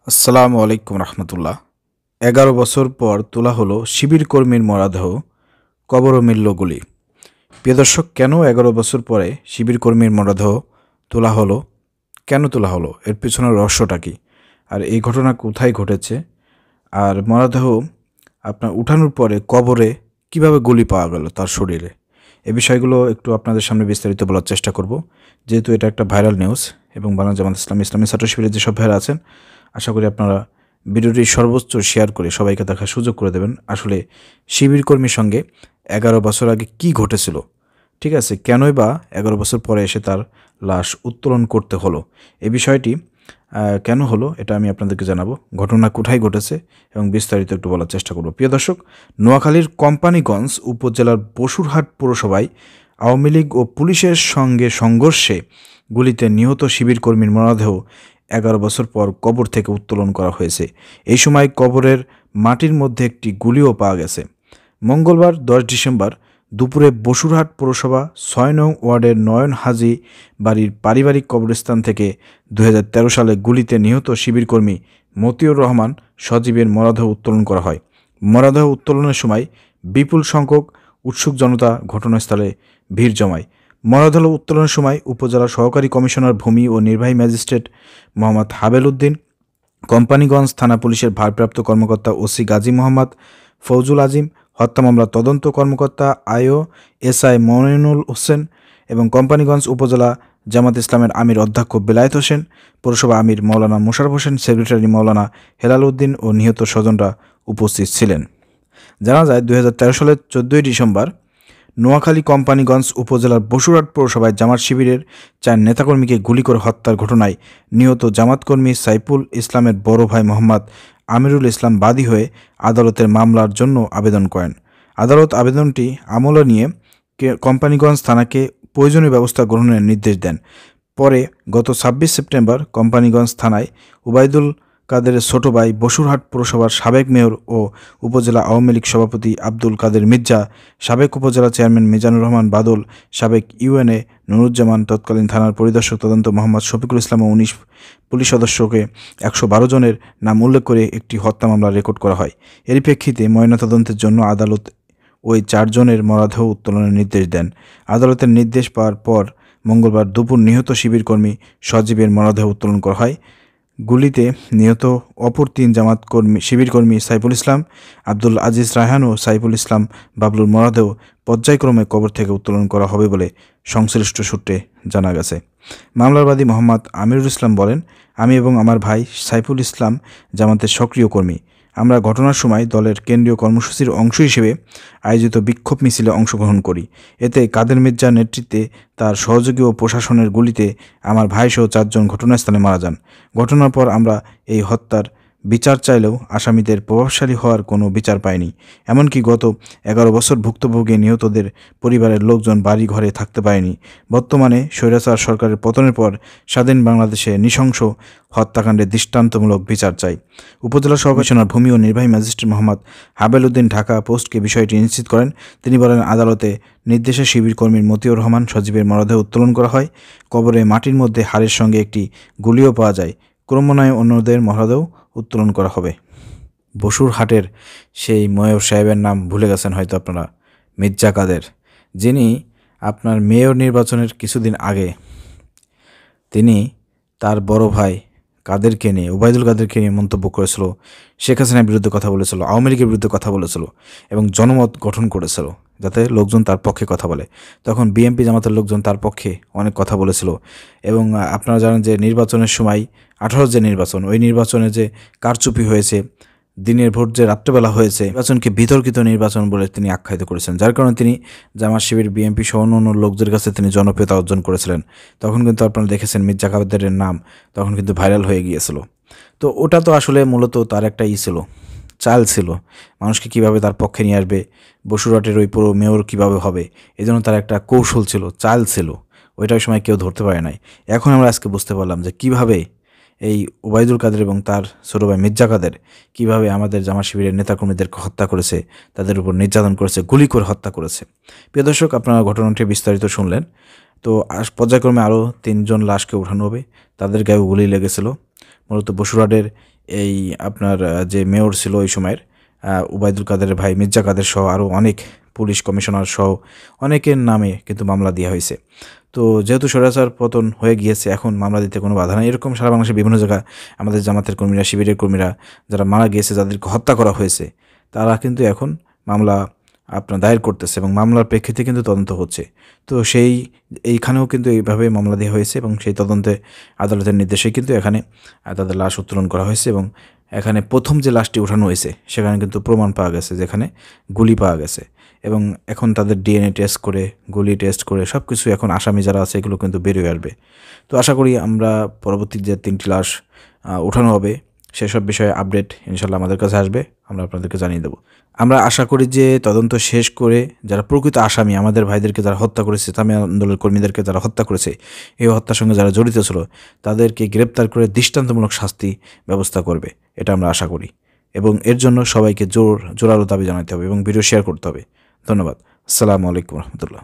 আসসালামু আলাইকুম রহমতুল্লাহ। 11 বছর পর তোলা হলো শিবির কর্মীর মরদেহ, কবরও মিলল গুলি। প্রিয় দর্শক, কেন 11 বছর পরে শিবির কর্মীর মরদেহ তোলা হলো, কেন তোলা হলো, এর পিছনের রহস্যটা কী, আর এই ঘটনা কোথায় ঘটেছে, আর মরদেহ আপনার উঠানোর পরে কবরে কিভাবে গুলি পাওয়া গেল তার শরীরে, এই বিষয়গুলো একটু আপনাদের সামনে বিস্তারিত বলার চেষ্টা করব। যেহেতু এটা একটা ভাইরাল নিউজ এবং বাংলা জামাত ইসলামী ছাত্র শিবিরের যেসব ভাইরা আছেন, আশা করি আপনারা ভিডিওটি সর্বোচ্চ শেয়ার করে সবাইকে দেখার সুযোগ করে দেবেন। আসলে শিবির কর্মীর সঙ্গে 11 বছর আগে কি ঘটেছিল, ঠিক আছে, কেনই বা 11 বছর পরে এসে তার লাশ উত্তোলন করতে হলো, এই বিষয়টি কেন হলো এটা আমি আপনাদেরকে জানাবো। ঘটনা কোথায় ঘটেছে এবং বিস্তারিত একটু বলার চেষ্টা করব। প্রিয় দর্শক, নোয়াখালীর কোম্পানিগঞ্জ উপজেলার বসুরহাট পৌরসভায় আওয়ামী লীগ ও পুলিশের সঙ্গে সংঘর্ষে গুলিতে নিহত শিবির কর্মীর মরদেহ 11 বছর পর কবর থেকে উত্তোলন করা হয়েছে। এই সময় কবরের মাটির মধ্যে একটি গুলিও পাওয়া গেছে। মঙ্গলবার 10 ডিসেম্বর দুপুরে বসুরহাট পৌরসভা 6 নং ওয়ার্ডের নয়ন হাজি বাড়ির পারিবারিক কবরস্থান থেকে 2013 সালে গুলিতে নিহত শিবিরকর্মী মতিউর রহমান সজীবের মরদেহ উত্তোলন করা হয়। মরদেহ উত্তোলনের সময় বিপুল সংখ্যক উৎসুক জনতা ঘটনাস্থলে ভিড় জমায়। মরদেহ উত্তোলনের সময় উপজেলা সহকারী কমিশনার ভূমি ও নির্বাহী ম্যাজিস্ট্রেট মোহাম্মদ হাবেল উদ্দিন, কোম্পানিগঞ্জ থানা পুলিশের ভারপ্রাপ্ত কর্মকর্তা ওসি গাজী মোহাম্মদ ফৌজুল আজিম, হত্যা মামলা তদন্ত কর্মকর্তা আইও এসআই মনিনুল হোসেন এবং কোম্পানিগঞ্জ উপজেলা জামাত ইসলামের আমির অধ্যক্ষ বেলায়েত হোসেন, পৌরসভা আমির মাওলানা মোশাররফ হোসেন, সেক্রেটারি মাওলানা হেলাল উদ্দিন ও নিহত স্বজনরা উপস্থিত ছিলেন। জানা যায় 2013 সালের 14 ডিসেম্বর নোয়াখালী কোম্পানিগঞ্জ উপজেলার বসুরহাট পৌরসভায় জামাত শিবিরের 4 নেতাকর্মীকে গুলি করে হত্যার ঘটনায় নিহত জামাতকর্মী সাইফুল ইসলামের বড় ভাই মোহাম্মদ আমিরুল ইসলাম বাদী হয়ে আদালতের মামলার জন্য আবেদন করেন। আদালত আবেদনটি আমলে নিয়ে কোম্পানিগঞ্জ থানাকে প্রয়োজনীয় ব্যবস্থা গ্রহণের নির্দেশ দেন। পরে গত 26 সেপ্টেম্বর কোম্পানিগঞ্জ থানায় উবাইদুল কাদেরের ছোট ভাই, বসুরহাট পৌরসভার সাবেক মেয়র ও উপজেলা আওয়ামী লীগ সভাপতি আব্দুল কাদের মির্জা, সাবেক উপজেলা চেয়ারম্যান মিজানুর রহমান বাদল, সাবেক ইউএনএ নুরুজ্জামান, তৎকালীন থানার পরিদর্শক তদন্ত মোহাম্মদ শফিকুল ইসলাম ও 19 পুলিশ সদস্যকে 112 জনের নাম উল্লেখ করে একটি হত্যা মামলা রেকর্ড করা হয়। এরই প্রেক্ষিতে ময়নাতদন্তের জন্য আদালত ওই 4 জনের মরদেহ উত্তোলনের নির্দেশ দেন। আদালতের নির্দেশ পাওয়ার পর মঙ্গলবার দুপুর নিহত শিবিরকর্মী সজীবের মরদেহ উত্তোলন করা হয়। গুলিতে নিহত অপর 3 শিবিরকর্মী সাইফুল ইসলাম, আব্দুল আজিজ রায়হান ও সাইফুল ইসলাম বাবলুর মরদেহ পর্যায়ক্রমে কবর থেকে উত্তোলন করা হবে বলে সংশ্লিষ্ট সূত্রে জানা গেছে। মামলার বাদী মোহাম্মদ আমিরুল ইসলাম বলেন, আমি এবং আমার ভাই সাইফুল ইসলাম জামাতের সক্রিয় কর্মী। আমরা ঘটনার সময় দলের কেন্দ্রীয় কর্মসূচির অংশ হিসেবে আয়োজিত বিক্ষোভ মিছিলে অংশগ্রহণ করি। এতে কাদের মির্জার নেতৃত্বে তার সহযোগী ও প্রশাসনের গুলিতে আমার ভাইসহ 4 জন ঘটনাস্থলে মারা যান। ঘটনার পর আমরা এই হত্যার বিচার চাইলেও আসামিদের প্রভাবশালী হওয়ার কোনো বিচার পায়নি। এমনকি গত 11 বছর ভুক্তভোগী নিহতদের পরিবারের লোকজন বাড়ি ঘরে থাকতে পারেনি। বর্তমানে স্বৈরাচার সরকারের পতনের পর স্বাধীন বাংলাদেশে নৃশংস হত্যাকাণ্ডের দৃষ্টান্তমূলক বিচার চাই। উপজেলা সহকারী ভূমি ও নির্বাহী ম্যাজিস্ট্রেট মোহাম্মদ হাবেল উদ্দিন ঢাকা পোস্টকে বিষয়টি নিশ্চিত করেন। তিনি বলেন, আদালতে নির্দেশে শিবির কর্মীর মতিউর রহমান সজীবের মরদেহ উত্তোলন করা হয়। কবরে মাটির মধ্যে হাড়ের সঙ্গে একটি গুলিও পাওয়া যায়। ক্রমান্বয়ে অন্যদের মরদেহ উত্তোলন করা হবে। বসুরহাটের সেই মেয়র সাহেবের নাম ভুলে গেছেন হয়তো আপনারা, মির্জা কাদের, যিনি আপনার মেয়র নির্বাচনের কিছুদিন আগে তিনি তার বড় ভাই কাদেরকে নিয়ে, ওবায়দুল কাদেরকে নিয়ে মন্তব্য করেছিল, শেখ হাসিনার বিরুদ্ধে কথা বলেছিল, আওয়ামী লীগের বিরুদ্ধে কথা বলেছিল এবং জনমত গঠন করেছিল যাতে লোকজন তার পক্ষে কথা বলে। তখন বিএনপি জামাতের লোকজন তার পক্ষে অনেক কথা বলেছিল এবং আপনারা জানেন যে নির্বাচনের সময় 18 যে নির্বাচন, ওই নির্বাচনে যে কারচুপি হয়েছে, দিনের ভোট যে রাত্রেবেলা হয়েছে, নির্বাচনকে বিতর্কিত নির্বাচন বলে তিনি আখ্যায়িত করেছেন, যার কারণে তিনি জামাত শিবির, বিএনপি সহ অন্য লোকদের কাছে তিনি জনপ্রিয়তা অর্জন করেছিলেন। তখন কিন্তু আপনারা দেখেছেন মির্জা কাদেরের নাম তখন কিন্তু ভাইরাল হয়ে গিয়েছিল। তো ওটা তো আসলে মূলত তার একটা ছিল, চাল ছিল, মানুষকে কিভাবে তার পক্ষে নিয়ে আসবে, বসুরহাটের ওই পুরো মেয়র কিভাবে হবে, এই জন্য তার একটা কৌশল ছিল, চাল ছিল। ওইটার সময় কেউ ধরতে পারে নাই। এখন আমরা আজকে বুঝতে পারলাম যে কিভাবে এই ওবায়দুল কাদের এবং তার ছোট ভাই মির্জা কাদের কীভাবে আমাদের জামাত শিবিরের নেতাকর্মীদেরকে হত্যা করেছে, তাদের উপর নির্যাতন করেছে, গুলি করে হত্যা করেছে। প্রিয় দর্শক, আপনারা ঘটনাটি বিস্তারিত শুনলেন। তো পর্যায়ক্রমে আরও 3 জন লাশকে উঠানো হবে, তাদের গায়েও গুলি লেগেছিল। মূলত বসুরহাটের এই আপনার যে মেয়র ছিল ওই সময়ের উবাইদুল কাদেরের ভাই মির্জা কাদের সহ আরও অনেক পুলিশ কমিশনার সহ অনেকের নামে কিন্তু মামলা দেওয়া হয়েছে। তো যেহেতু স্বৈরাচার পতন হয়ে গিয়েছে, এখন মামলা দিতে কোনো বাধা নেই। এরকম সারা বাংলাদেশের বিভিন্ন জায়গায় আমাদের জামাতের কর্মীরা, শিবিরের কর্মীরা যারা মারা গিয়েছে, যাদেরকে হত্যা করা হয়েছে, তারা কিন্তু এখন মামলা আপনার দায়ের করতেছে এবং মামলার প্রেক্ষিতে কিন্তু তদন্ত হচ্ছে। তো এইখানেও কিন্তু এইভাবে মামলা দেওয়া হয়েছে এবং সেই তদন্তে আদালতের নির্দেশে কিন্তু এখানে তাদের লাশ উত্তোলন করা হয়েছে এবং এখানে প্রথম যে লাশটি উঠানো হয়েছে সেখানে কিন্তু প্রমাণ পাওয়া গেছে, যেখানে গুলি পাওয়া গেছে এবং এখন তাদের ডিএনএ টেস্ট করে, গুলি টেস্ট করে সব কিছু এখন আসামি যারা আছে এগুলো কিন্তু বেরিয়ে আসবে। তো আশা করি আমরা পরবর্তী যে 3টি লাশ উঠানো হবে সেসব বিষয়ে আপডেট ইনশাল্লাহ আমাদের কাছে আসবে, আমরা আপনাদেরকে জানিয়ে দেবো। আমরা আশা করি যে তদন্ত শেষ করে যারা প্রকৃত আসামি, আমাদের ভাইদেরকে যারা হত্যা করেছে, ইসলামী আন্দোলনের কর্মীদেরকে যারা হত্যা করেছে, এই হত্যার সঙ্গে যারা জড়িত ছিল তাদেরকে গ্রেপ্তার করে দৃষ্টান্তমূলক শাস্তি ব্যবস্থা করবে, এটা আমরা আশা করি। এবং এর জন্য সবাইকে জোরালো দাবি জানাতে হবে এবং ভিডিও শেয়ার করতে হবে। ধন্যবাদ। আসসালামু আলাইকুম রহমতুল্লাহ।